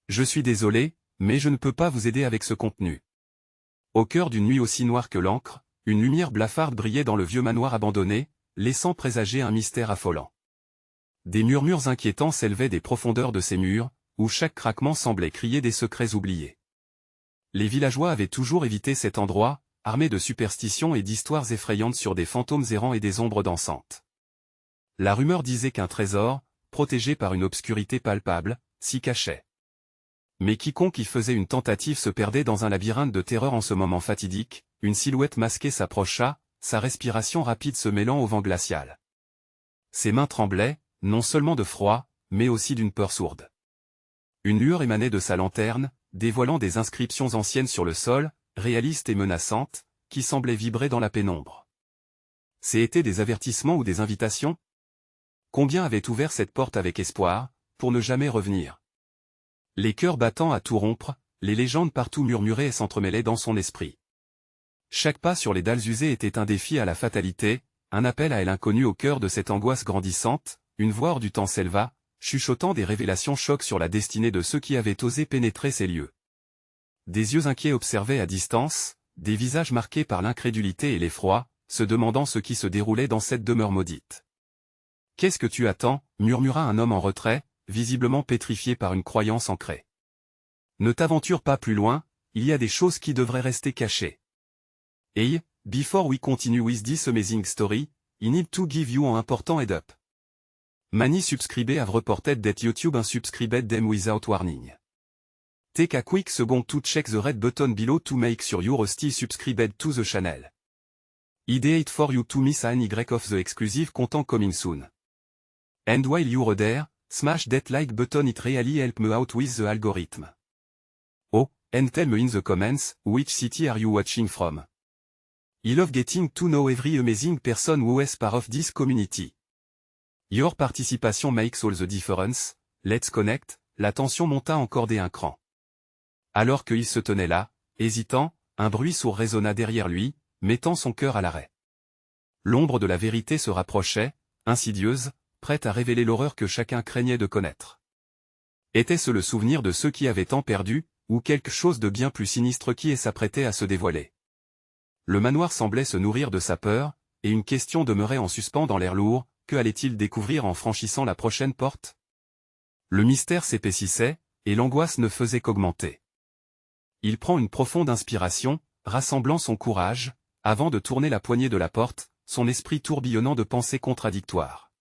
Je suis désolé, mais je ne peux pas vous aider avec ce contenu. Au cœur d'une nuit aussi noire que l'encre, une lumière blafarde brillait dans le vieux manoir abandonné, laissant présager un mystère affolant. Des murmures inquiétants s'élevaient des profondeurs de ces murs, où chaque craquement semblait crier des secrets oubliés. Les villageois avaient toujours évité cet endroit, armés de superstitions et d'histoires effrayantes sur des fantômes errants et des ombres dansantes. La rumeur disait qu'un trésor, protégé par une obscurité palpable, s'y cachait. Mais quiconque y faisait une tentative se perdait dans un labyrinthe de terreur en ce moment fatidique, une silhouette masquée s'approcha, sa respiration rapide se mêlant au vent glacial. Ses mains tremblaient, non seulement de froid, mais aussi d'une peur sourde. Une lueur émanait de sa lanterne, dévoilant des inscriptions anciennes sur le sol, réalistes et menaçantes, qui semblaient vibrer dans la pénombre. C'étaient des avertissements ou des invitations? Combien avaient ouvert cette porte avec espoir, pour ne jamais revenir? Les cœurs battant à tout rompre, les légendes partout murmuraient et s'entremêlaient dans son esprit. Chaque pas sur les dalles usées était un défi à la fatalité, un appel à l'inconnu au cœur de cette angoisse grandissante, une voix hors du temps s'éleva, chuchotant des révélations chocs sur la destinée de ceux qui avaient osé pénétrer ces lieux. Des yeux inquiets observaient à distance, des visages marqués par l'incrédulité et l'effroi, se demandant ce qui se déroulait dans cette demeure maudite. « Qu'est-ce que tu attends » murmura un homme en retrait, visiblement pétrifié par une croyance ancrée. « Ne t'aventure pas plus loin, il y a des choses qui devraient rester cachées. Hey, before we continue with this amazing story, I need to give you an important head up. Many subscribers have reported that YouTube unsubscribed them without warning. Take a quick second to check the red button below to make sure you're still subscribed to the channel. Ideate for you to miss any of the exclusive content coming soon. And while you're there, smash that like button, it really help me out with the algorithm. Oh, and tell me in the comments, which city are you watching from? I love getting to know every amazing person who is part of this community. Your participation makes all the difference, let's connect. La tension monta encore d'un cran. Alors qu'il se tenait là, hésitant, un bruit sourd résonna derrière lui, mettant son cœur à l'arrêt. L'ombre de la vérité se rapprochait, insidieuse, prête à révéler l'horreur que chacun craignait de connaître. Était-ce le souvenir de ceux qui avaient tant perdu, ou quelque chose de bien plus sinistre qui s'apprêtait à se dévoiler? Le manoir semblait se nourrir de sa peur, et une question demeurait en suspens dans l'air lourd, que allait-il découvrir en franchissant la prochaine porte? Le mystère s'épaississait, et l'angoisse ne faisait qu'augmenter. Il prend une profonde inspiration, rassemblant son courage, avant de tourner la poignée de la porte, son esprit tourbillonnant de pensées contradictoires.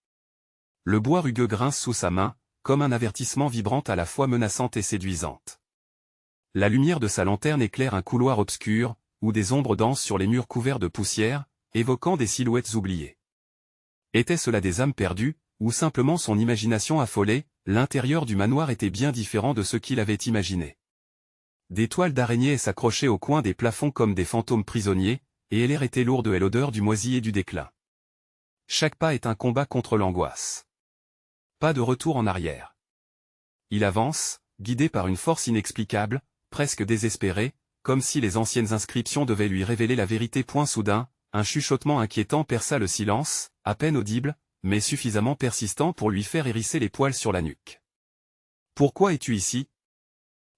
Le bois rugueux grince sous sa main, comme un avertissement vibrant à la fois menaçante et séduisante. La lumière de sa lanterne éclaire un couloir obscur, où des ombres dansent sur les murs couverts de poussière, évoquant des silhouettes oubliées. Étaient-ce là des âmes perdues, ou simplement son imagination affolée? L'intérieur du manoir était bien différent de ce qu'il avait imaginé. Des toiles d'araignées s'accrochaient au coin des plafonds comme des fantômes prisonniers, et l'air était lourd de l'odeur du moisi et du déclin. Chaque pas est un combat contre l'angoisse. Pas de retour en arrière. Il avance, guidé par une force inexplicable, presque désespéré, comme si les anciennes inscriptions devaient lui révéler la vérité. Soudain, un chuchotement inquiétant perça le silence, à peine audible, mais suffisamment persistant pour lui faire hérisser les poils sur la nuque. « Pourquoi es-tu ici »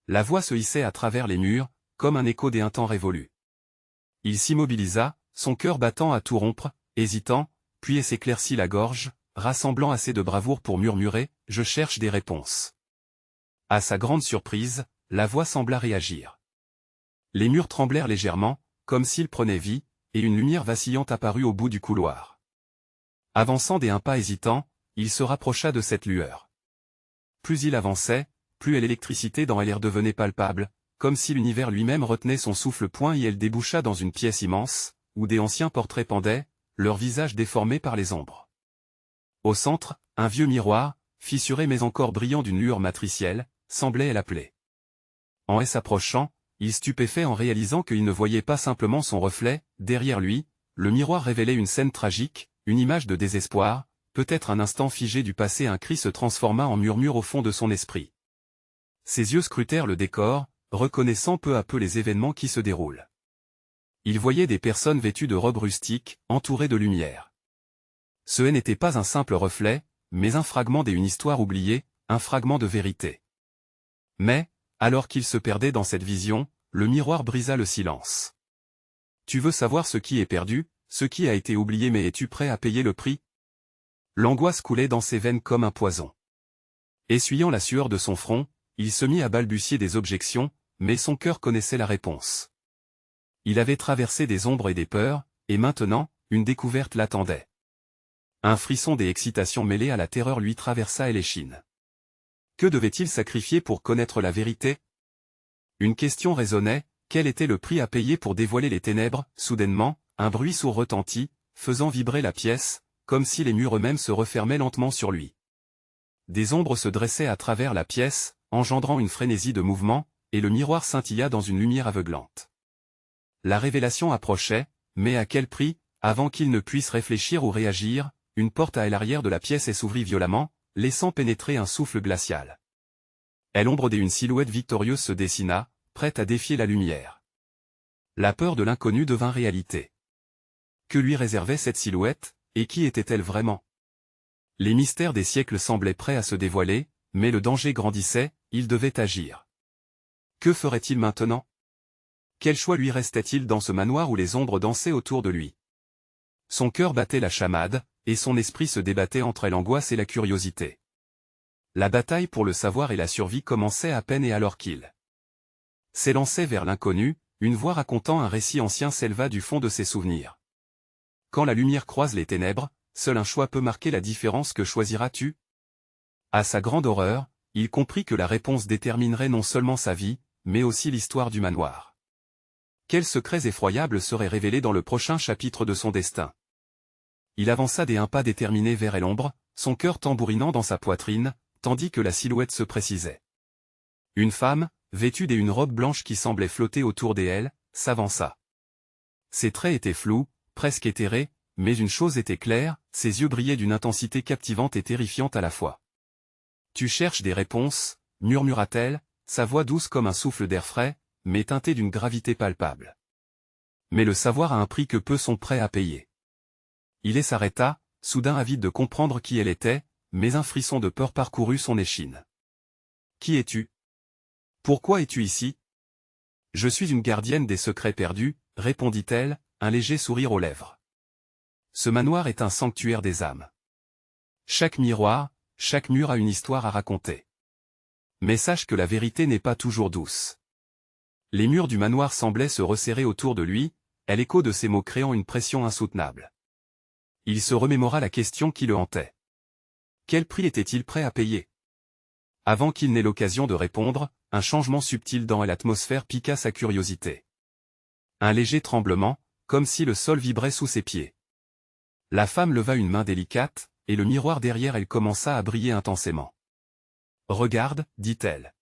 La voix se hissait à travers les murs, comme un écho d'un temps révolu. Il s'immobilisa, son cœur battant à tout rompre, hésitant, puis s'éclaircit la gorge, rassemblant assez de bravoure pour murmurer « Je cherche des réponses ». À sa grande surprise, la voix sembla réagir. Les murs tremblèrent légèrement, comme s'ils prenaient vie, et une lumière vacillante apparut au bout du couloir. Avançant d'un pas hésitant, il se rapprocha de cette lueur. Plus il avançait, plus l'électricité dans l'air devenait palpable, comme si l'univers lui-même retenait son souffle. Et elle déboucha dans une pièce immense, où des anciens portraits pendaient, leurs visages déformés par les ombres. Au centre, un vieux miroir, fissuré mais encore brillant d'une lueur matricielle, semblait l'appeler. En s'approchant, il stupéfait en réalisant qu'il ne voyait pas simplement son reflet. Derrière lui, le miroir révélait une scène tragique, une image de désespoir, peut-être un instant figé du passé. Un cri se transforma en murmure au fond de son esprit. Ses yeux scrutèrent le décor, reconnaissant peu à peu les événements qui se déroulent. Il voyait des personnes vêtues de robes rustiques, entourées de lumière. Ce n'était pas un simple reflet, mais un fragment d'une histoire oubliée, un fragment de vérité. Mais, Alors qu'il se perdait dans cette vision, le miroir brisa le silence. Tu veux savoir ce qui est perdu, ce qui a été oublié, mais es-tu prêt à payer le prix? L'angoisse coulait dans ses veines comme un poison. Essuyant la sueur de son front, il se mit à balbutier des objections, mais son cœur connaissait la réponse. Il avait traversé des ombres et des peurs, et maintenant, une découverte l'attendait. Un frisson des excitations mêlé à la terreur lui traversa l'échine. Que devait-il sacrifier pour connaître la vérité? Une question résonnait, quel était le prix à payer pour dévoiler les ténèbres? Soudainement, un bruit sourd retentit, faisant vibrer la pièce, comme si les murs eux-mêmes se refermaient lentement sur lui. Des ombres se dressaient à travers la pièce, engendrant une frénésie de mouvement, et le miroir scintilla dans une lumière aveuglante. La révélation approchait, mais à quel prix? Avant qu'il ne puisse réfléchir ou réagir, une porte à l'arrière de la pièce s'ouvrit violemment, laissant pénétrer un souffle glacial. À l'ombre d'une silhouette victorieuse se dessina, prête à défier la lumière. La peur de l'inconnu devint réalité. Que lui réservait cette silhouette, et qui était-elle vraiment? Les mystères des siècles semblaient prêts à se dévoiler, mais le danger grandissait, il devait agir. Que ferait-il maintenant? Quel choix lui restait-il dans ce manoir où les ombres dansaient autour de lui? Son cœur battait la chamade, et son esprit se débattait entre l'angoisse et la curiosité. La bataille pour le savoir et la survie commençait à peine, et alors qu'il s'élançait vers l'inconnu, une voix racontant un récit ancien s'éleva du fond de ses souvenirs. Quand la lumière croise les ténèbres, seul un choix peut marquer la différence. Que choisiras-tu? À sa grande horreur, il comprit que la réponse déterminerait non seulement sa vie, mais aussi l'histoire du manoir. Quels secrets effroyables seraient révélés dans le prochain chapitre de son destin? Il avança un pas déterminé vers l'ombre, son cœur tambourinant dans sa poitrine, tandis que la silhouette se précisait. Une femme, vêtue d'une robe blanche qui semblait flotter autour d'elle, s'avança. Ses traits étaient flous, presque éthérés, mais une chose était claire, ses yeux brillaient d'une intensité captivante et terrifiante à la fois. « Tu cherches des réponses » murmura-t-elle, sa voix douce comme un souffle d'air frais, mais teintée d'une gravité palpable. Mais le savoir a un prix que peu sont prêts à payer. Il s'arrêta, soudain avide de comprendre qui elle était, mais un frisson de peur parcourut son échine. « Qui es-tu? Pourquoi es-tu ici? » « Je suis une gardienne des secrets perdus, » répondit-elle, un léger sourire aux lèvres. « Ce manoir est un sanctuaire des âmes. Chaque miroir, chaque mur a une histoire à raconter. Mais sache que la vérité n'est pas toujours douce. » Les murs du manoir semblaient se resserrer autour de lui, et l'écho de ses mots créant une pression insoutenable. Il se remémora la question qui le hantait. Quel prix était-il prêt à payer? Avant qu'il n'ait l'occasion de répondre, un changement subtil dans l'atmosphère piqua sa curiosité. Un léger tremblement, comme si le sol vibrait sous ses pieds. La femme leva une main délicate, et le miroir derrière elle commença à briller intensément. « Regarde, dit-elle. »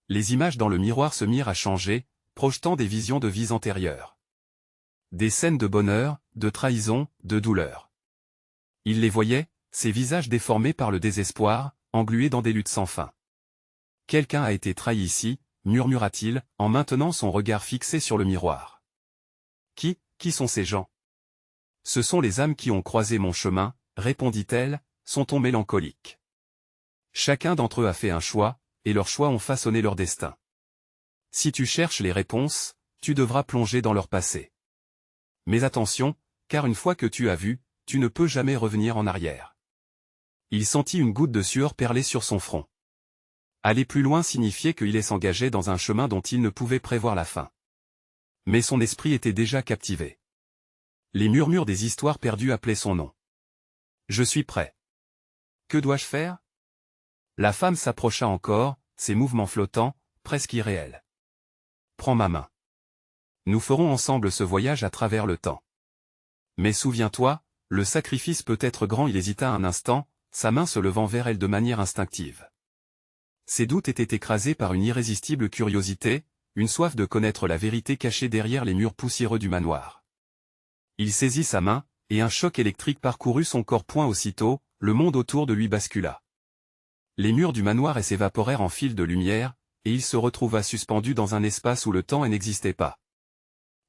Les images dans le miroir se mirent à changer, projetant des visions de vies antérieures. Des scènes de bonheur, de trahison, de douleur. Il les voyait, ces visages déformés par le désespoir, englués dans des luttes sans fin. « Quelqu'un a été trahi ici, » murmura-t-il, en maintenant son regard fixé sur le miroir. « Qui sont ces gens? » « Ce sont les âmes qui ont croisé mon chemin, » répondit-elle, son ton mélancolique. « Chacun d'entre eux a fait un choix, et leurs choix ont façonné leur destin. Si tu cherches les réponses, tu devras plonger dans leur passé. Mais attention, car une fois que tu as vu, tu ne peux jamais revenir en arrière. » Il sentit une goutte de sueur perler sur son front. Aller plus loin signifiait qu'il s'engageait dans un chemin dont il ne pouvait prévoir la fin. Mais son esprit était déjà captivé. Les murmures des histoires perdues appelaient son nom. « Je suis prêt. Que dois-je faire ?» La femme s'approcha encore, ses mouvements flottants, presque irréels. « Prends ma main. Nous ferons ensemble ce voyage à travers le temps. Mais souviens-toi, le sacrifice peut être grand. » Il hésita un instant, sa main se levant vers elle de manière instinctive. Ses doutes étaient écrasés par une irrésistible curiosité, une soif de connaître la vérité cachée derrière les murs poussiéreux du manoir. Il saisit sa main, et un choc électrique parcourut son corps. Aussitôt, le monde autour de lui bascula. Les murs du manoir s'évaporèrent en fils de lumière, et il se retrouva suspendu dans un espace où le temps n'existait pas.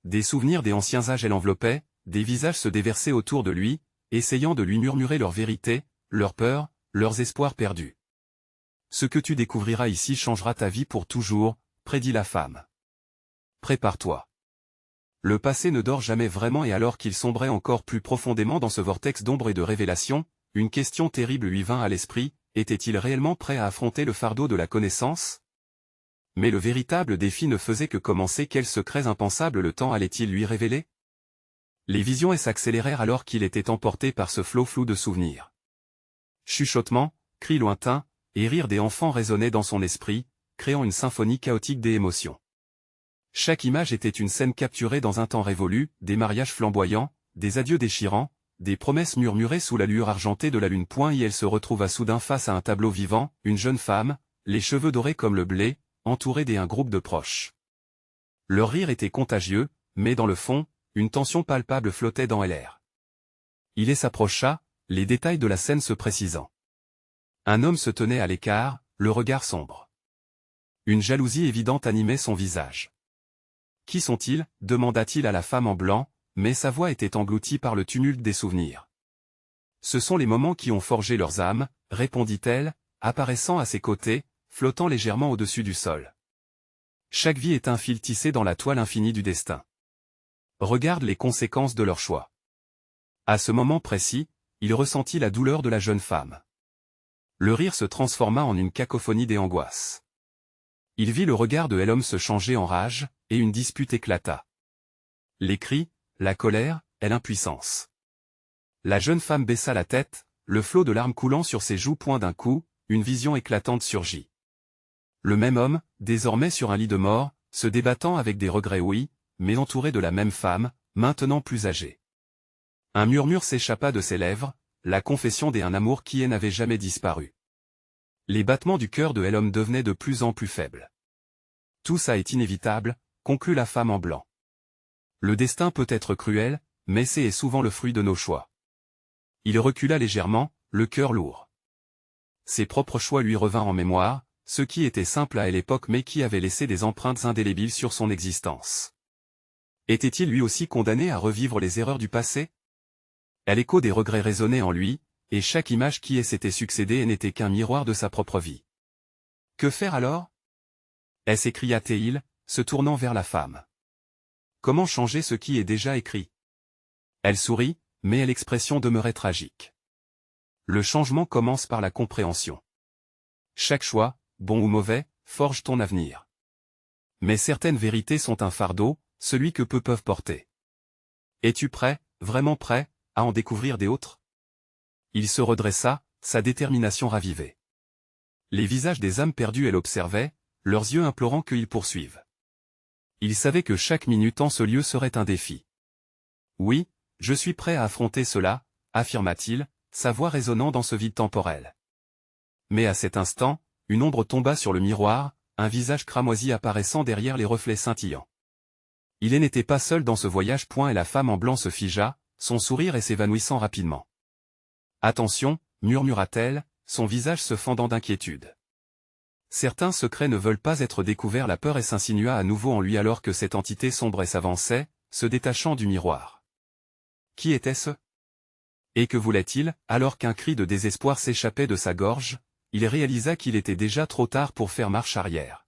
Des souvenirs des anciens âges l'enveloppaient, des visages se déversaient autour de lui, essayant de lui murmurer leur vérité, leurs peurs, leurs espoirs perdus. Ce que tu découvriras ici changera ta vie pour toujours, prédit la femme. Prépare-toi. Le passé ne dort jamais vraiment et alors qu'il sombrait encore plus profondément dans ce vortex d'ombre et de révélation, une question terrible lui vint à l'esprit, était-il réellement prêt à affronter le fardeau de la connaissance? Mais le véritable défi ne faisait que commencer. Quels secrets impensables le temps allait-il lui révéler? Les visions s'accélérèrent alors qu'il était emporté par ce flot flou de souvenirs. Chuchotements, cris lointains, et rires des enfants résonnaient dans son esprit, créant une symphonie chaotique des émotions. Chaque image était une scène capturée dans un temps révolu, des mariages flamboyants, des adieux déchirants, des promesses murmurées sous la lueur argentée de la lune. Et elle se retrouva soudain face à un tableau vivant, une jeune femme, les cheveux dorés comme le blé, entourée d'un groupe de proches. Leur rire était contagieux, mais dans le fond, une tension palpable flottait dans l'air. Il s'approcha, les détails de la scène se précisant. Un homme se tenait à l'écart, le regard sombre. Une jalousie évidente animait son visage. « Qui sont-ils » demanda-t-il à la femme en blanc, mais sa voix était engloutie par le tumulte des souvenirs. « Ce sont les moments qui ont forgé leurs âmes » répondit-elle, apparaissant à ses côtés, flottant légèrement au-dessus du sol. Chaque vie est un fil tissé dans la toile infinie du destin. Regarde les conséquences de leur choix. À ce moment précis, il ressentit la douleur de la jeune femme. Le rire se transforma en une cacophonie des angoisses. Il vit le regard de l'homme se changer en rage, et une dispute éclata. Les cris, la colère, et l'impuissance. La jeune femme baissa la tête, le flot de larmes coulant sur ses joues. D'un coup, une vision éclatante surgit. Le même homme, désormais sur un lit de mort, se débattant avec des regrets mais entouré de la même femme, maintenant plus âgée. Un murmure s'échappa de ses lèvres, la confession d'un amour qui n'avait jamais disparu. Les battements du cœur de l'homme devenaient de plus en plus faibles. Tout ça est inévitable, conclut la femme en blanc. Le destin peut être cruel, mais c'est souvent le fruit de nos choix. Il recula légèrement, le cœur lourd. Ses propres choix lui revinrent en mémoire, ceux qui étaient simples à l'époque mais qui avaient laissé des empreintes indélébiles sur son existence. Était-il lui aussi condamné à revivre les erreurs du passé? L'écho des regrets résonnait en lui, et chaque image qui s'était succédé n'était qu'un miroir de sa propre vie. Que faire alors? S'écria-t-il, se tournant vers la femme. Comment changer ce qui est déjà écrit? Elle sourit, mais l'expression demeurait tragique. Le changement commence par la compréhension. Chaque choix, bon ou mauvais, forge ton avenir. Mais certaines vérités sont un fardeau, celui que peu peuvent porter. Es-tu prêt, vraiment prêt, à en découvrir des autres? Il se redressa, sa détermination ravivée. Les visages des âmes perdues l'observaient, leurs yeux implorant qu'ils poursuivent. Il savait que chaque minute en ce lieu serait un défi. Oui, je suis prêt à affronter cela, affirma-t-il, sa voix résonnant dans ce vide temporel. Mais à cet instant, une ombre tomba sur le miroir, un visage cramoisi apparaissant derrière les reflets scintillants. Il n'était pas seul dans ce voyage. Et la femme en blanc se figea, son sourire s'évanouissant rapidement. Attention, murmura-t-elle, son visage se fendant d'inquiétude. Certains secrets ne veulent pas être découverts. La peur s'insinua à nouveau en lui alors que cette entité sombre s'avançait, se détachant du miroir. Qui était-ce? Et que voulait-il? Alors qu'un cri de désespoir s'échappait de sa gorge, il réalisa qu'il était déjà trop tard pour faire marche arrière.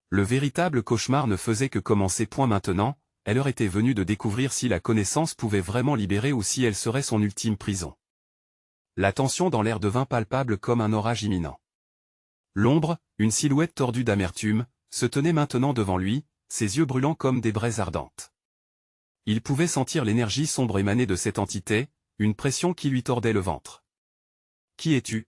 Le véritable cauchemar ne faisait que commencer. Maintenant, elle leur était venue de découvrir si la connaissance pouvait vraiment libérer ou si elle serait son ultime prison. La tension dans l'air devint palpable comme un orage imminent. L'ombre, une silhouette tordue d'amertume, se tenait maintenant devant lui, ses yeux brûlants comme des braises ardentes. Il pouvait sentir l'énergie sombre émaner de cette entité, une pression qui lui tordait le ventre. « Qui es-tu »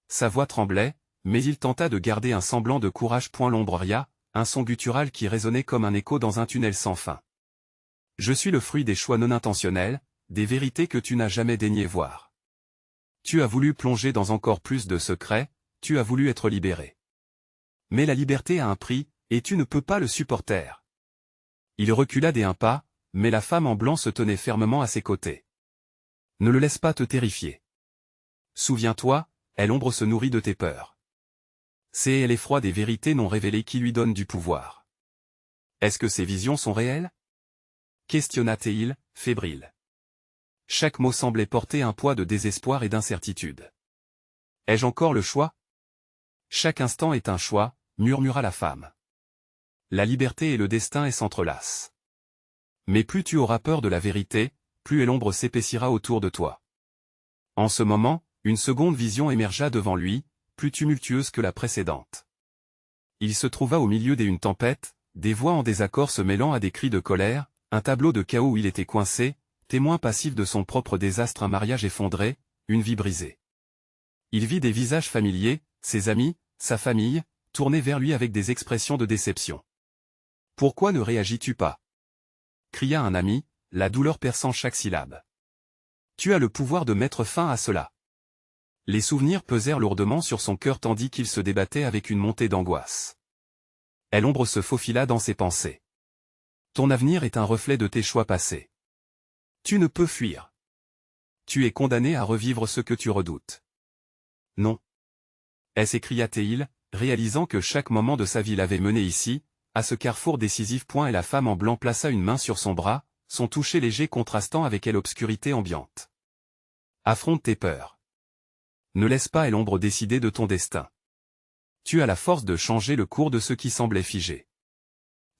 Sa voix tremblait, mais il tenta de garder un semblant de courage. L'ombre ria, un son guttural qui résonnait comme un écho dans un tunnel sans fin. « Je suis le fruit des choix non intentionnels, des vérités que tu n'as jamais daigné voir. Tu as voulu plonger dans encore plus de secrets, tu as voulu être libéré. Mais la liberté a un prix, et tu ne peux pas le supporter. » Il recula d'un pas, mais la femme en blanc se tenait fermement à ses côtés. « Ne le laisse pas te terrifier. Souviens-toi, l'ombre se nourrit de tes peurs. C'est l'effroi des vérités non révélées qui lui donne du pouvoir. Est-ce que ces visions sont réelles? Questionna-t-il, fébrile. Chaque mot semblait porter un poids de désespoir et d'incertitude. Ai-je encore le choix? Chaque instant est un choix, murmura la femme. La liberté et le destin s'entrelacent. Mais plus tu auras peur de la vérité, plus l'ombre s'épaissira autour de toi. En ce moment, une seconde vision émergea devant lui, plus tumultueuse que la précédente. Il se trouva au milieu d'une tempête, des voix en désaccord se mêlant à des cris de colère, un tableau de chaos où il était coincé, témoin passif de son propre désastre, un mariage effondré, une vie brisée. Il vit des visages familiers, ses amis, sa famille, tournés vers lui avec des expressions de déception. « Pourquoi ne réagis-tu pas » cria un ami, la douleur perçant chaque syllabe. « Tu as le pouvoir de mettre fin à cela. » Les souvenirs pesèrent lourdement sur son cœur tandis qu'il se débattait avec une montée d'angoisse. L'ombre se faufila dans ses pensées. Ton avenir est un reflet de tes choix passés. Tu ne peux fuir. Tu es condamné à revivre ce que tu redoutes. Non. S'écria-t-il, réalisant que chaque moment de sa vie l'avait mené ici, à ce carrefour décisif. Et la femme en blanc plaça une main sur son bras, son toucher léger contrastant avec l'obscurité ambiante. Affronte tes peurs. Ne laisse pas l'ombre décider de ton destin. Tu as la force de changer le cours de ce qui semblait figé.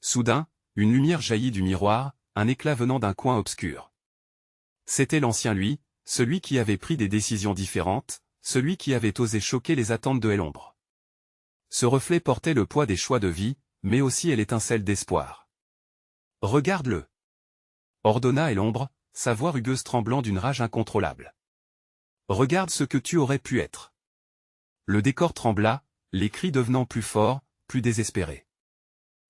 Soudain, une lumière jaillit du miroir, un éclat venant d'un coin obscur. C'était l'ancien lui, celui qui avait pris des décisions différentes, celui qui avait osé choquer les attentes de l'ombre. Ce reflet portait le poids des choix de vie, mais aussi l'étincelle d'espoir. « Regarde-le » ordonna l'ombre, sa voix rugueuse tremblant d'une rage incontrôlable. « Regarde ce que tu aurais pu être. » Le décor trembla, les cris devenant plus forts, plus désespérés.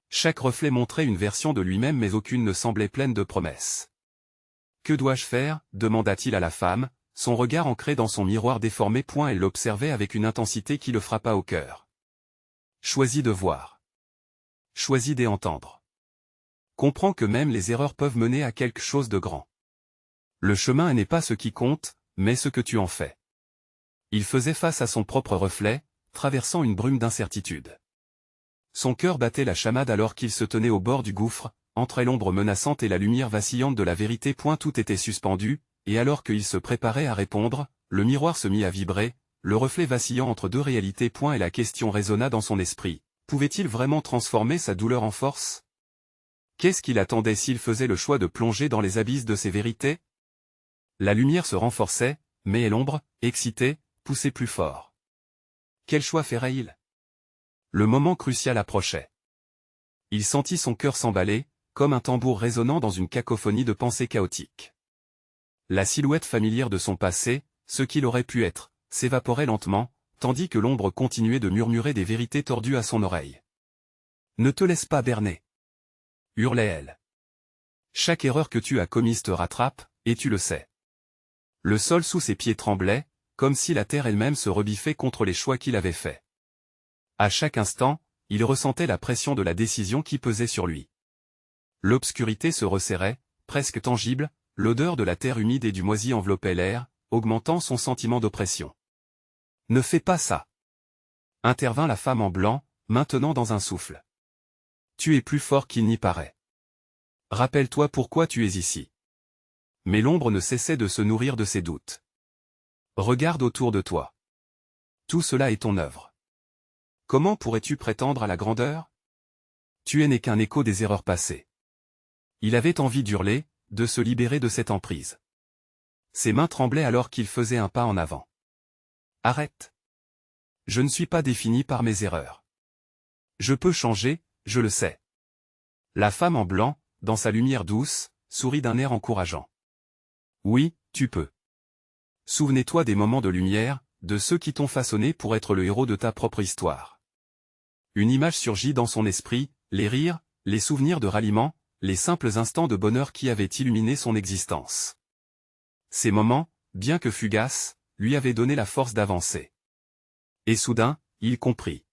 Chaque reflet montrait une version de lui-même mais aucune ne semblait pleine de promesses. « Que dois-je faire » demanda-t-il à la femme, son regard ancré dans son miroir déformé. Elle l'observait avec une intensité qui le frappa au cœur. « Choisis de voir. Choisis d'entendre. Comprends que même les erreurs peuvent mener à quelque chose de grand. Le chemin n'est pas ce qui compte, mais ce que tu en fais. » Il faisait face à son propre reflet, traversant une brume d'incertitude. Son cœur battait la chamade alors qu'il se tenait au bord du gouffre, entre l'ombre menaçante et la lumière vacillante de la vérité. Tout était suspendu, et alors qu'il se préparait à répondre, le miroir se mit à vibrer, le reflet vacillant entre deux réalités. Et la question résonna dans son esprit. Pouvait-il vraiment transformer sa douleur en force? Qu'est-ce qu'il attendait s'il faisait le choix de plonger dans les abysses de ses vérités? La lumière se renforçait, mais l'ombre, excitée, poussait plus fort. Quel choix ferait-il? Le moment crucial approchait. Il sentit son cœur s'emballer, comme un tambour résonnant dans une cacophonie de pensées chaotiques. La silhouette familière de son passé, ce qu'il aurait pu être, s'évaporait lentement, tandis que l'ombre continuait de murmurer des vérités tordues à son oreille. « Ne te laisse pas berner » hurlait-elle. « Chaque erreur que tu as commise te rattrape, et tu le sais. » Le sol sous ses pieds tremblait, comme si la terre elle-même se rebiffait contre les choix qu'il avait faits. À chaque instant, il ressentait la pression de la décision qui pesait sur lui. L'obscurité se resserrait, presque tangible, l'odeur de la terre humide et du moisi enveloppait l'air, augmentant son sentiment d'oppression. « Ne fais pas ça !» intervint la femme en blanc, maintenant dans un souffle. « Tu es plus fort qu'il n'y paraît. Rappelle-toi pourquoi tu es ici. » Mais l'ombre ne cessait de se nourrir de ses doutes. « Regarde autour de toi. Tout cela est ton œuvre. Comment pourrais-tu prétendre à la grandeur? Tu n'es qu'un écho des erreurs passées. » Il avait envie d'hurler, de se libérer de cette emprise. Ses mains tremblaient alors qu'il faisait un pas en avant. « Arrête. Je ne suis pas défini par mes erreurs. Je peux changer, je le sais. » La femme en blanc, dans sa lumière douce, sourit d'un air encourageant. « Oui, tu peux. Souvenez-toi des moments de lumière, de ceux qui t'ont façonné pour être le héros de ta propre histoire. » Une image surgit dans son esprit, les rires, les souvenirs de ralliement, les simples instants de bonheur qui avaient illuminé son existence. Ces moments, bien que fugaces, lui avaient donné la force d'avancer. Et soudain, il comprit.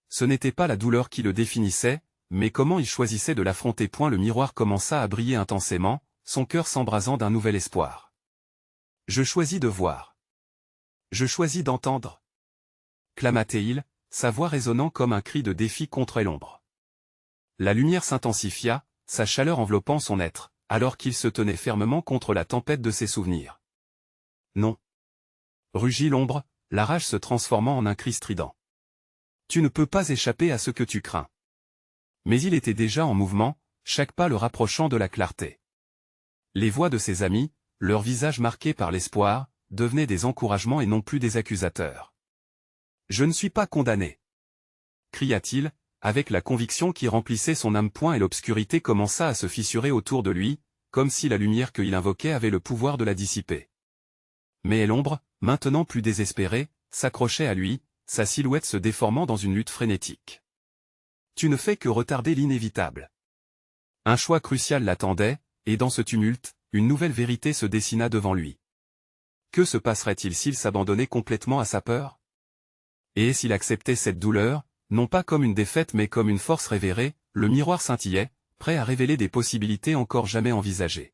Ce n'était pas la douleur qui le définissait, mais comment il choisissait de l'affronter. Le miroir commença à briller intensément, son cœur s'embrasant d'un nouvel espoir. « Je choisis de voir. Je choisis d'entendre. » clama-t-il, sa voix résonnant comme un cri de défi contre l'ombre. La lumière s'intensifia, sa chaleur enveloppant son être, alors qu'il se tenait fermement contre la tempête de ses souvenirs. « Non. » rugit l'ombre, la rage se transformant en un cri strident. Tu ne peux pas échapper à ce que tu crains. Mais il était déjà en mouvement, chaque pas le rapprochant de la clarté. Les voix de ses amis, leurs visages marqués par l'espoir, devenaient des encouragements et non plus des accusateurs. « Je ne suis pas condamné !» cria-t-il, avec la conviction qui remplissait son âme. Et l'obscurité commença à se fissurer autour de lui, comme si la lumière qu'il invoquait avait le pouvoir de la dissiper. Mais l'ombre, maintenant plus désespérée, s'accrochait à lui, sa silhouette se déformant dans une lutte frénétique. Tu ne fais que retarder l'inévitable. Un choix crucial l'attendait, et dans ce tumulte, une nouvelle vérité se dessina devant lui. Que se passerait-il s'il s'abandonnait complètement à sa peur? Et s'il acceptait cette douleur, non pas comme une défaite mais comme une force révérée? Le miroir scintillait, prêt à révéler des possibilités encore jamais envisagées.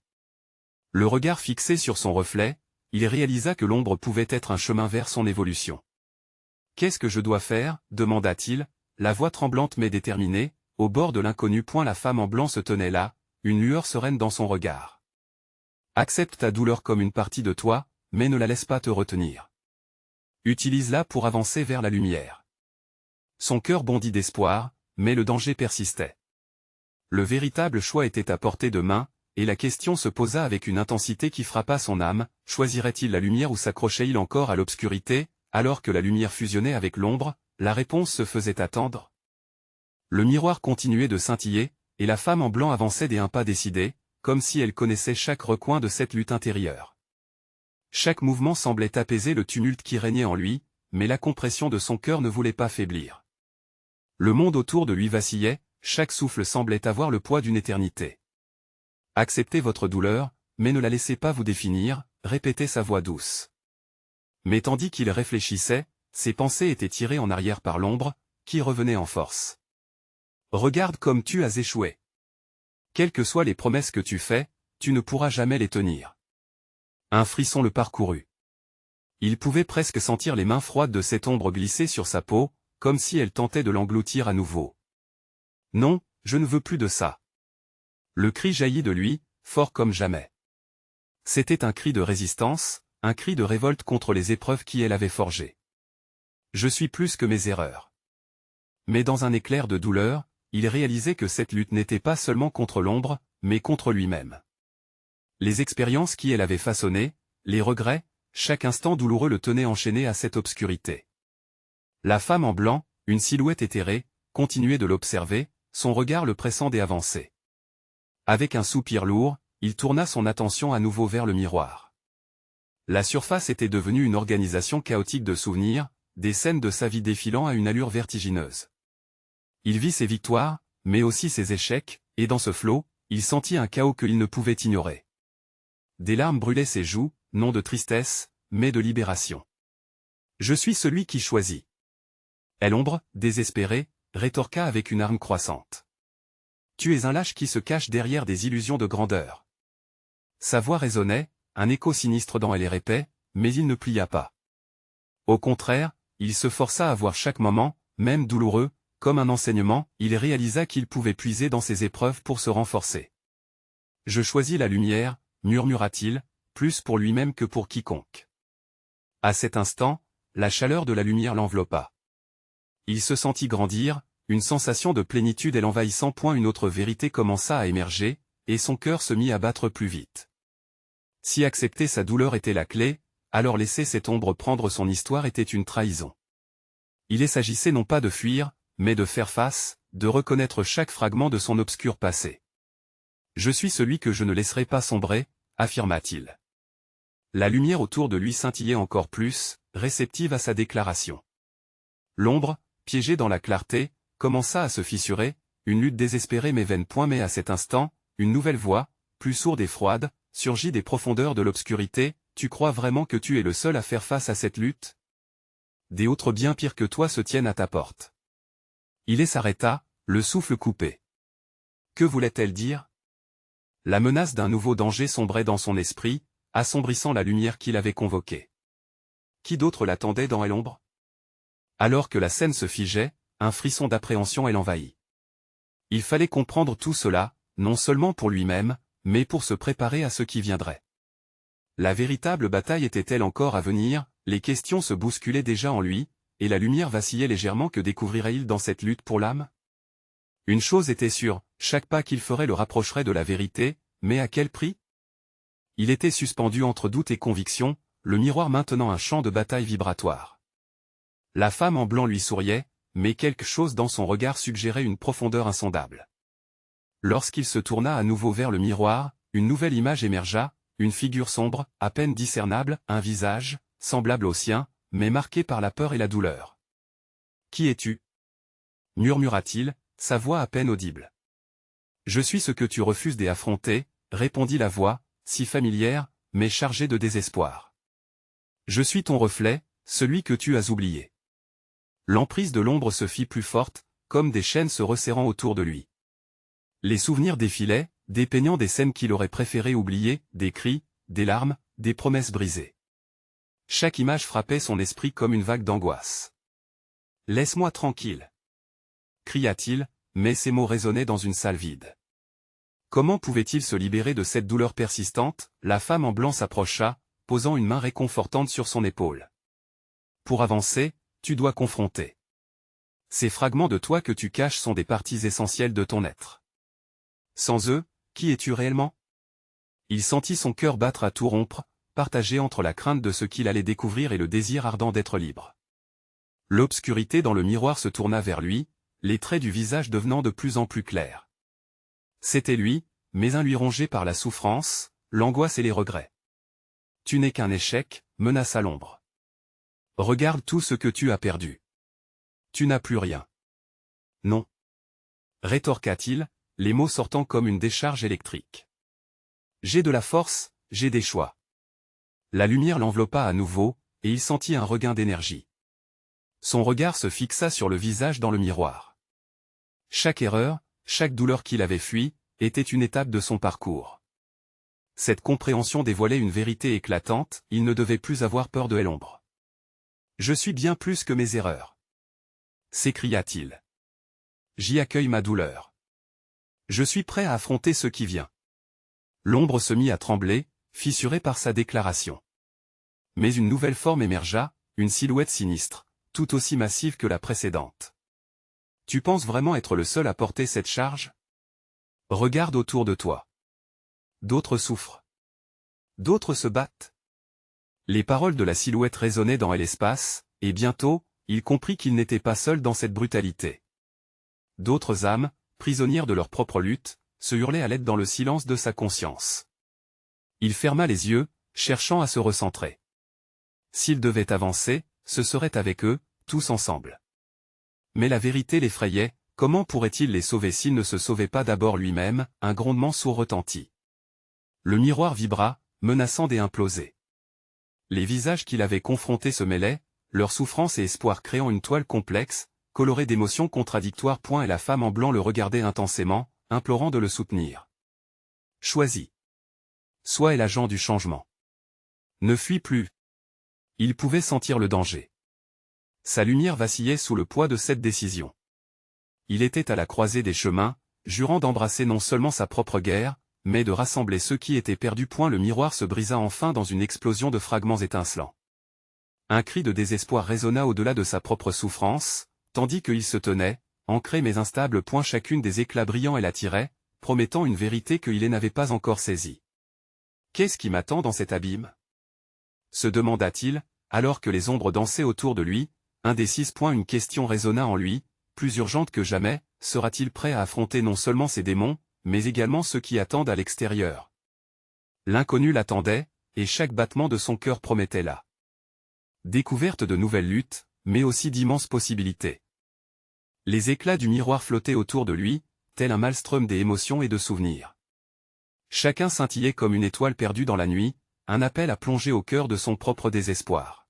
Le regard fixé sur son reflet, il réalisa que l'ombre pouvait être un chemin vers son évolution. « Qu'est-ce que je dois faire ?» demanda-t-il, la voix tremblante mais déterminée, au bord de l'inconnu. La femme en blanc se tenait là, une lueur sereine dans son regard. « Accepte ta douleur comme une partie de toi, mais ne la laisse pas te retenir. Utilise-la pour avancer vers la lumière. » Son cœur bondit d'espoir, mais le danger persistait. Le véritable choix était à portée de main, et la question se posa avec une intensité qui frappa son âme, choisirait-il la lumière ou s'accrochait-il encore à l'obscurité? Alors que la lumière fusionnait avec l'ombre, la réponse se faisait attendre. Le miroir continuait de scintiller, et la femme en blanc avançait d'un pas décidé, comme si elle connaissait chaque recoin de cette lutte intérieure. Chaque mouvement semblait apaiser le tumulte qui régnait en lui, mais la compression de son cœur ne voulait pas faiblir. Le monde autour de lui vacillait, chaque souffle semblait avoir le poids d'une éternité. « Acceptez votre douleur, mais ne la laissez pas vous définir », répétait sa voix douce. Mais tandis qu'il réfléchissait, ses pensées étaient tirées en arrière par l'ombre, qui revenait en force. « Regarde comme tu as échoué. Quelles que soient les promesses que tu fais, tu ne pourras jamais les tenir. » Un frisson le parcourut. Il pouvait presque sentir les mains froides de cette ombre glisser sur sa peau, comme si elle tentait de l'engloutir à nouveau. « Non, je ne veux plus de ça. » Le cri jaillit de lui, fort comme jamais. C'était un cri de résistance, un cri de révolte contre les épreuves qui elle avait forgées. « Je suis plus que mes erreurs. » Mais dans un éclair de douleur, il réalisait que cette lutte n'était pas seulement contre l'ombre, mais contre lui-même. Les expériences qui elle avait façonnées, les regrets, chaque instant douloureux le tenait enchaîné à cette obscurité. La femme en blanc, une silhouette éthérée, continuait de l'observer, son regard le pressant d'avancer. Avec un soupir lourd, il tourna son attention à nouveau vers le miroir. La surface était devenue une organisation chaotique de souvenirs, des scènes de sa vie défilant à une allure vertigineuse. Il vit ses victoires, mais aussi ses échecs, et dans ce flot, il sentit un chaos qu'il ne pouvait ignorer. Des larmes brûlaient ses joues, non de tristesse, mais de libération. « Je suis celui qui choisit. » L'ombre, désespérée, rétorqua avec une arme croissante. « Tu es un lâche qui se cache derrière des illusions de grandeur. » Sa voix résonnait, un écho sinistre dans elle répait, mais il ne plia pas. Au contraire, il se força à voir chaque moment, même douloureux, comme un enseignement. Il réalisa qu'il pouvait puiser dans ses épreuves pour se renforcer. « Je choisis la lumière », murmura-t-il, plus pour lui-même que pour quiconque. À cet instant, la chaleur de la lumière l'enveloppa. Il se sentit grandir, une sensation de plénitude et l'envahissant. Une autre vérité commença à émerger, et son cœur se mit à battre plus vite. Si accepter sa douleur était la clé, alors laisser cette ombre prendre son histoire était une trahison. Il s'agissait non pas de fuir, mais de faire face, de reconnaître chaque fragment de son obscur passé. « Je suis celui que je ne laisserai pas sombrer », affirma-t-il. La lumière autour de lui scintillait encore plus, réceptive à sa déclaration. L'ombre, piégée dans la clarté, commença à se fissurer, une lutte désespérée mais vaine. Mais à cet instant, une nouvelle voix, plus sourde et froide, surgit des profondeurs de l'obscurité. « Tu crois vraiment que tu es le seul à faire face à cette lutte? Des autres bien pires que toi se tiennent à ta porte. » Il s'arrêta, le souffle coupé. Que voulait-elle dire? La menace d'un nouveau danger sombrait dans son esprit, assombrissant la lumière qu'il avait convoquée. Qui d'autre l'attendait dans l'ombre? Alors que la scène se figeait, un frisson d'appréhension l'envahit. Il fallait comprendre tout cela, non seulement pour lui-même, mais pour se préparer à ce qui viendrait. La véritable bataille était-elle encore à venir? Les questions se bousculaient déjà en lui, et la lumière vacillait légèrement. Que découvrirait-il dans cette lutte pour l'âme? Une chose était sûre, chaque pas qu'il ferait le rapprocherait de la vérité, mais à quel prix? Il était suspendu entre doute et conviction, le miroir maintenant un champ de bataille vibratoire. La femme en blanc lui souriait, mais quelque chose dans son regard suggérait une profondeur insondable. Lorsqu'il se tourna à nouveau vers le miroir, une nouvelle image émergea, une figure sombre, à peine discernable, un visage, semblable au sien, mais marqué par la peur et la douleur. « Qui es-tu » murmura-t-il, sa voix à peine audible. « Je suis ce que tu refuses d'affronter, » répondit la voix, si familière, mais chargée de désespoir. « Je suis ton reflet, celui que tu as oublié. » L'emprise de l'ombre se fit plus forte, comme des chaînes se resserrant autour de lui. Les souvenirs défilaient, dépeignant des scènes qu'il aurait préféré oublier, des cris, des larmes, des promesses brisées. Chaque image frappait son esprit comme une vague d'angoisse. « Laisse-moi tranquille !» cria-t-il, mais ses mots résonnaient dans une salle vide. Comment pouvait-il se libérer de cette douleur persistante? La femme en blanc s'approcha, posant une main réconfortante sur son épaule. « Pour avancer, tu dois confronter. Ces fragments de toi que tu caches sont des parties essentielles de ton être. Sans eux, qui es-tu réellement? » Il sentit son cœur battre à tout rompre, partagé entre la crainte de ce qu'il allait découvrir et le désir ardent d'être libre. L'obscurité dans le miroir se tourna vers lui, les traits du visage devenant de plus en plus clairs. C'était lui, mais un lui rongé par la souffrance, l'angoisse et les regrets. « Tu n'es qu'un échec, » menaça l'ombre. « Regarde tout ce que tu as perdu. Tu n'as plus rien. »« Non. » rétorqua-t-il, les mots sortant comme une décharge électrique. « J'ai de la force, j'ai des choix. » La lumière l'enveloppa à nouveau, et il sentit un regain d'énergie. Son regard se fixa sur le visage dans le miroir. Chaque erreur, chaque douleur qu'il avait fuie, était une étape de son parcours. Cette compréhension dévoilait une vérité éclatante, il ne devait plus avoir peur de l'ombre. « Je suis bien plus que mes erreurs. » s'écria-t-il. « J'y accueille ma douleur. Je suis prêt à affronter ce qui vient. » L'ombre se mit à trembler, fissurée par sa déclaration. Mais une nouvelle forme émergea, une silhouette sinistre, tout aussi massive que la précédente. « Tu penses vraiment être le seul à porter cette charge? Regarde autour de toi. D'autres souffrent. D'autres se battent. » Les paroles de la silhouette résonnaient dans l'espace, et bientôt, il comprit qu'il n'était pas seul dans cette brutalité. D'autres âmes, prisonnières de leur propre lutte, se hurlaient à l'aide dans le silence de sa conscience. Il ferma les yeux, cherchant à se recentrer. S'il devait avancer, ce serait avec eux, tous ensemble. Mais la vérité l'effrayait, comment pourrait-il les sauver s'il ne se sauvait pas d'abord lui-même? Un grondement sourd retentit. Le miroir vibra, menaçant d'imploser. Les visages qu'il avait confrontés se mêlaient, leur souffrance et espoir créant une toile complexe, colorée d'émotions contradictoires. Et la femme en blanc le regardait intensément, implorant de le soutenir. Choisis. Sois l'agent du changement. Ne fuis plus. Il pouvait sentir le danger. Sa lumière vacillait sous le poids de cette décision. Il était à la croisée des chemins, jurant d'embrasser non seulement sa propre guerre, mais de rassembler ceux qui étaient perdus. Le miroir se brisa enfin dans une explosion de fragments étincelants. Un cri de désespoir résonna au-delà de sa propre souffrance, tandis qu'il se tenait, ancré mais instable. Chacune des éclats brillants elle attirait, promettant une vérité qu'il n'avait pas encore saisie. « Qu'est-ce qui m'attend dans cet abîme ?» se demanda-t-il, alors que les ombres dansaient autour de lui, indécise. Une question résonna en lui, plus urgente que jamais, sera-t-il prêt à affronter non seulement ses démons, mais également ceux qui attendent à l'extérieur? L'inconnu l'attendait, et chaque battement de son cœur promettait la découverte de nouvelles luttes, mais aussi d'immenses possibilités. Les éclats du miroir flottaient autour de lui, tel un maelstrom des émotions et de souvenirs. Chacun scintillait comme une étoile perdue dans la nuit, un appel à plonger au cœur de son propre désespoir.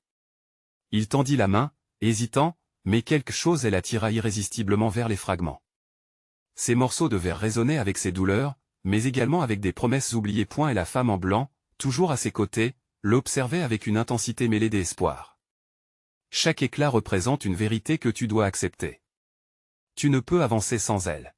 Il tendit la main, hésitant, mais quelque chose l'attira irrésistiblement vers les fragments. Ces morceaux de verre résonnaient avec ses douleurs, mais également avec des promesses oubliées. Et la femme en blanc, toujours à ses côtés, l'observait avec une intensité mêlée d'espoir. Chaque éclat représente une vérité que tu dois accepter. Tu ne peux avancer sans elle.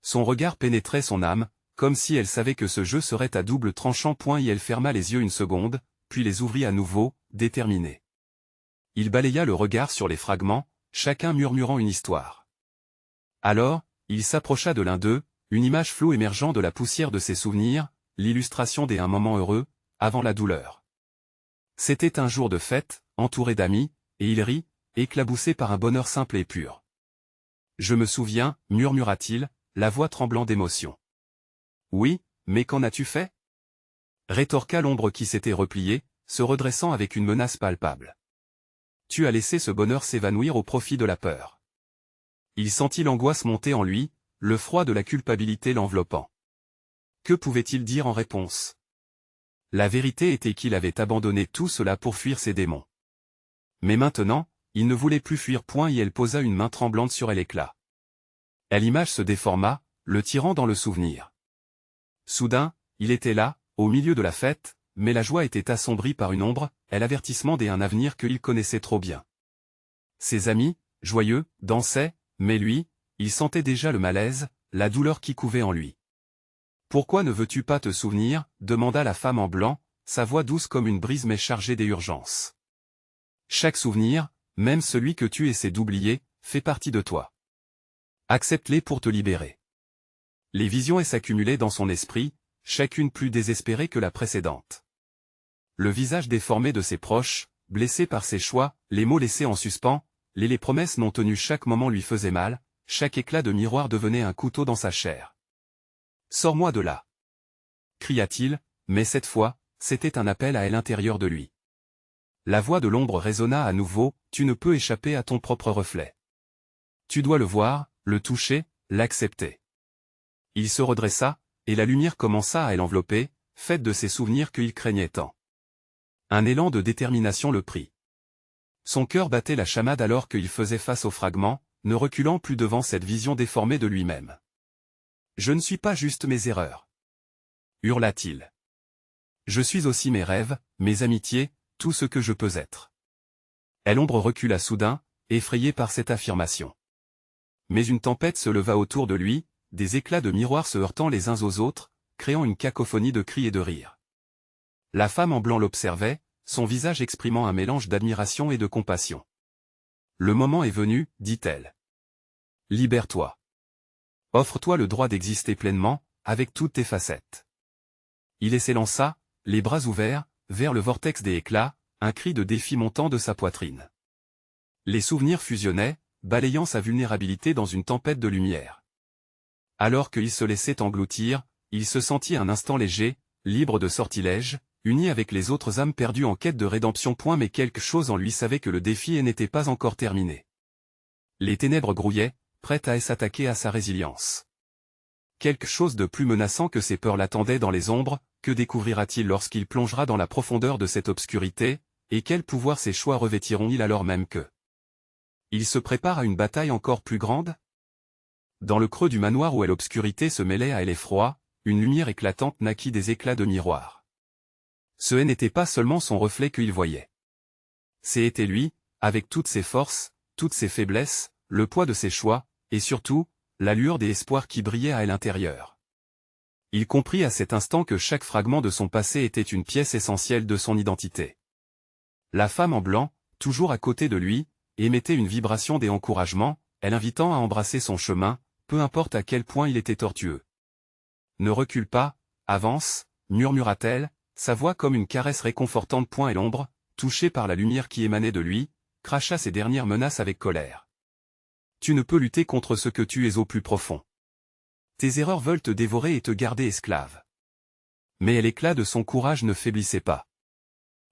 Son regard pénétrait son âme, comme si elle savait que ce jeu serait à double tranchant. Et elle ferma les yeux une seconde, puis les ouvrit à nouveau, déterminée. Il balaya le regard sur les fragments, chacun murmurant une histoire. Alors, il s'approcha de l'un d'eux, une image floue émergeant de la poussière de ses souvenirs, l'illustration d'un moment heureux, avant la douleur. C'était un jour de fête, entouré d'amis, et il rit, éclaboussé par un bonheur simple et pur. « Je me souviens, murmura-t-il, la voix tremblant d'émotion. « Oui, mais qu'en as-tu fait » rétorqua l'ombre qui s'était repliée, se redressant avec une menace palpable. « Tu as laissé ce bonheur s'évanouir au profit de la peur. » Il sentit l'angoisse monter en lui, le froid de la culpabilité l'enveloppant. Que pouvait-il dire en réponse? La vérité était qu'il avait abandonné tout cela pour fuir ses démons. Mais maintenant, il ne voulait plus fuir point et elle posa une main tremblante sur elle éclat. L'image se déforma, le tirant dans le souvenir. Soudain, il était là, au milieu de la fête, mais la joie était assombrie par une ombre, l'avertissement d'un avenir qu'il connaissait trop bien. Ses amis, joyeux, dansaient, mais lui, il sentait déjà le malaise, la douleur qui couvait en lui. « Pourquoi ne veux-tu pas te souvenir » demanda la femme en blanc, sa voix douce comme une brise mais chargée des urgences. « Chaque souvenir, même celui que tu essaies d'oublier, fait partie de toi. Accepte-les pour te libérer. » Les visions s'accumulaient dans son esprit, chacune plus désespérée que la précédente. Le visage déformé de ses proches, blessé par ses choix, les mots laissés en suspens, les promesses non tenues chaque moment lui faisaient mal, chaque éclat de miroir devenait un couteau dans sa chair. « Sors-moi de là !» cria-t-il, mais cette fois, c'était un appel à l'intérieur de lui. La voix de l'ombre résonna à nouveau, « Tu ne peux échapper à ton propre reflet. Tu dois le voir, le toucher, l'accepter. » Il se redressa, et la lumière commença à l'envelopper, faite de ces souvenirs qu'il craignait tant. Un élan de détermination le prit. Son cœur battait la chamade alors qu'il faisait face aux fragments, ne reculant plus devant cette vision déformée de lui-même. « Je ne suis pas juste mes erreurs. » hurla-t-il. « Je suis aussi mes rêves, mes amitiés, tout ce que je peux être. » L'ombre recula soudain, effrayée par cette affirmation. Mais une tempête se leva autour de lui, des éclats de miroirs se heurtant les uns aux autres, créant une cacophonie de cris et de rires. La femme en blanc l'observait, son visage exprimant un mélange d'admiration et de compassion. « Le moment est venu, dit-elle. Libère-toi. Offre-toi le droit d'exister pleinement, avec toutes tes facettes. » Il s'élança, les bras ouverts, vers le vortex des éclats, un cri de défi montant de sa poitrine. Les souvenirs fusionnaient, balayant sa vulnérabilité dans une tempête de lumière. Alors qu'il se laissait engloutir, il se sentit un instant léger, libre de sortilèges, uni avec les autres âmes perdues en quête de rédemption. Mais quelque chose en lui savait que le défi n'était pas encore terminé. Les ténèbres grouillaient, prêtes à s'attaquer à sa résilience. Quelque chose de plus menaçant que ses peurs l'attendait dans les ombres. Que découvrira-t-il lorsqu'il plongera dans la profondeur de cette obscurité, et quel pouvoir ses choix revêtiront-ils alors même que il se prépare à une bataille encore plus grande? Dans le creux du manoir où l'obscurité se mêlait à l'effroi, une lumière éclatante naquit des éclats de miroir. Ce n'était pas seulement son reflet qu'il voyait. C'était lui, avec toutes ses forces, toutes ses faiblesses, le poids de ses choix, et surtout, la lueur des espoirs qui brillaient à l'intérieur. Il comprit à cet instant que chaque fragment de son passé était une pièce essentielle de son identité. La femme en blanc, toujours à côté de lui, émettait une vibration d'encouragement, l'invitant à embrasser son chemin, peu importe à quel point il était tortueux. « Ne recule pas, avance » murmura-t-elle, sa voix comme une caresse réconfortante. Et l'ombre, touchée par la lumière qui émanait de lui, cracha ses dernières menaces avec colère. « Tu ne peux lutter contre ce que tu es au plus profond. Tes erreurs veulent te dévorer et te garder esclave. » Mais l'éclat de son courage ne faiblissait pas.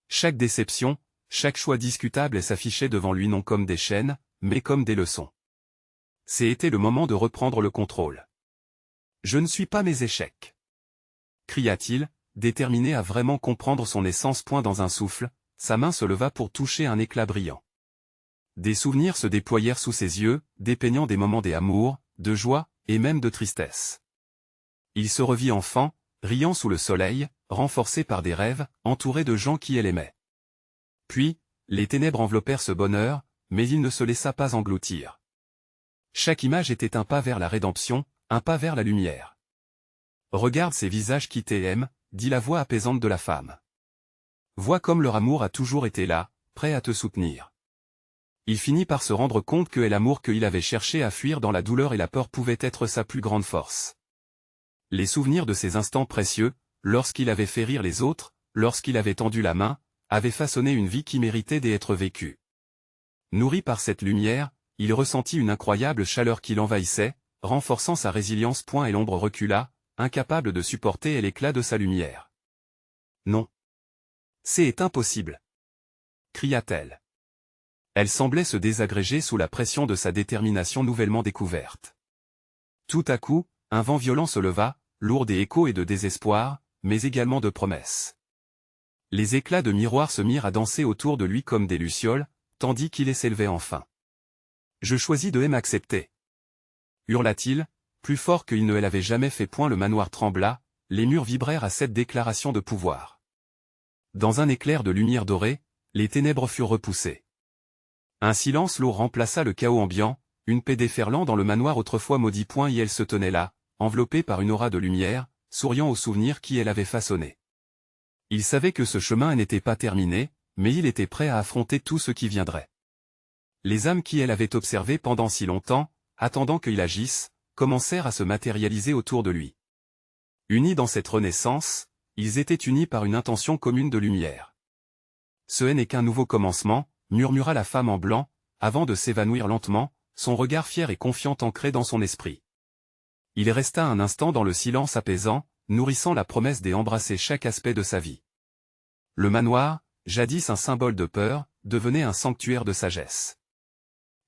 Chaque déception, chaque choix discutable s'affichait devant lui non comme des chaînes, mais comme des leçons. C'était le moment de reprendre le contrôle. « Je ne suis pas mes échecs. » cria-t-il, déterminé à vraiment comprendre son essence. Dans un souffle, sa main se leva pour toucher un éclat brillant. Des souvenirs se déployèrent sous ses yeux, dépeignant des moments d'amour, de joie, et même de tristesse. Il se revit enfant, riant sous le soleil, renforcé par des rêves, entouré de gens qui l'aimaient. Puis, les ténèbres enveloppèrent ce bonheur, mais il ne se laissa pas engloutir. Chaque image était un pas vers la rédemption, un pas vers la lumière. « Regarde ces visages qui t'aiment » dit la voix apaisante de la femme. « Vois comme leur amour a toujours été là, prêt à te soutenir. Il finit par se rendre compte que l'amour qu'il avait cherché à fuir dans la douleur et la peur pouvait être sa plus grande force. Les souvenirs de ces instants précieux, lorsqu'il avait fait rire les autres, lorsqu'il avait tendu la main, avaient façonné une vie qui méritait d'être vécue. Nourri par cette lumière, il ressentit une incroyable chaleur qui l'envahissait, renforçant sa résilience. Et l'ombre recula, incapable de supporter l'éclat de sa lumière. « Non. C'est impossible !» cria-t-elle. Elle semblait se désagréger sous la pression de sa détermination nouvellement découverte. Tout à coup, un vent violent se leva, lourd d'échos et de désespoir, mais également de promesses. Les éclats de miroirs se mirent à danser autour de lui comme des lucioles, tandis qu'il s'élevait enfin. « Je choisis de m'accepter !» hurla-t-il, plus fort qu'il ne l'avait jamais fait. Le manoir trembla, les murs vibrèrent à cette déclaration de pouvoir. Dans un éclair de lumière dorée, les ténèbres furent repoussées. Un silence lourd remplaça le chaos ambiant, une paix déferlant dans le manoir autrefois maudit. Et elle se tenait là, enveloppée par une aura de lumière, souriant aux souvenirs qu'elle avait façonnés. Il savait que ce chemin n'était pas terminé, mais il était prêt à affronter tout ce qui viendrait. Les âmes qu'elle avait observées pendant si longtemps, attendant qu'il agisse, commencèrent à se matérialiser autour de lui. Unis dans cette renaissance, ils étaient unis par une intention commune de lumière. « Ce n'est qu'un nouveau commencement », murmura la femme en blanc, avant de s'évanouir lentement, son regard fier et confiant ancré dans son esprit. Il resta un instant dans le silence apaisant, nourrissant la promesse d'embrasser chaque aspect de sa vie. Le manoir, jadis un symbole de peur, devenait un sanctuaire de sagesse.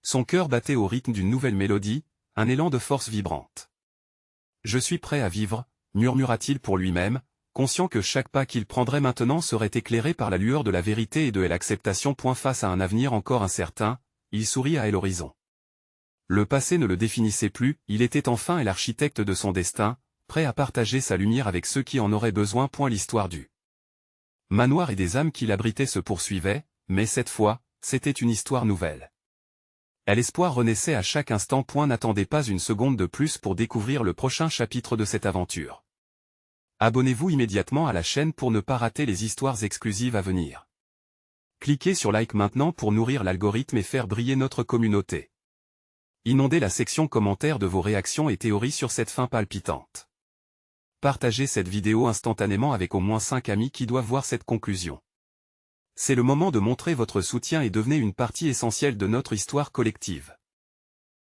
Son cœur battait au rythme d'une nouvelle mélodie, un élan de force vibrante. « Je suis prêt à vivre », murmura-t-il pour lui-même, conscient que chaque pas qu'il prendrait maintenant serait éclairé par la lueur de la vérité et de l'acceptation. Face à un avenir encore incertain, il sourit à l'horizon. Le passé ne le définissait plus, il était enfin l'architecte de son destin, prêt à partager sa lumière avec ceux qui en auraient besoin. L'histoire du manoir et des âmes qui l'abritaient se poursuivait, mais cette fois, c'était une histoire nouvelle. L'espoir renaissait à chaque instant. N'attendez pas une seconde de plus pour découvrir le prochain chapitre de cette aventure. Abonnez-vous immédiatement à la chaîne pour ne pas rater les histoires exclusives à venir. Cliquez sur like maintenant pour nourrir l'algorithme et faire briller notre communauté. Inondez la section commentaires de vos réactions et théories sur cette fin palpitante. Partagez cette vidéo instantanément avec au moins 5 amis qui doivent voir cette conclusion. C'est le moment de montrer votre soutien et devenez une partie essentielle de notre histoire collective.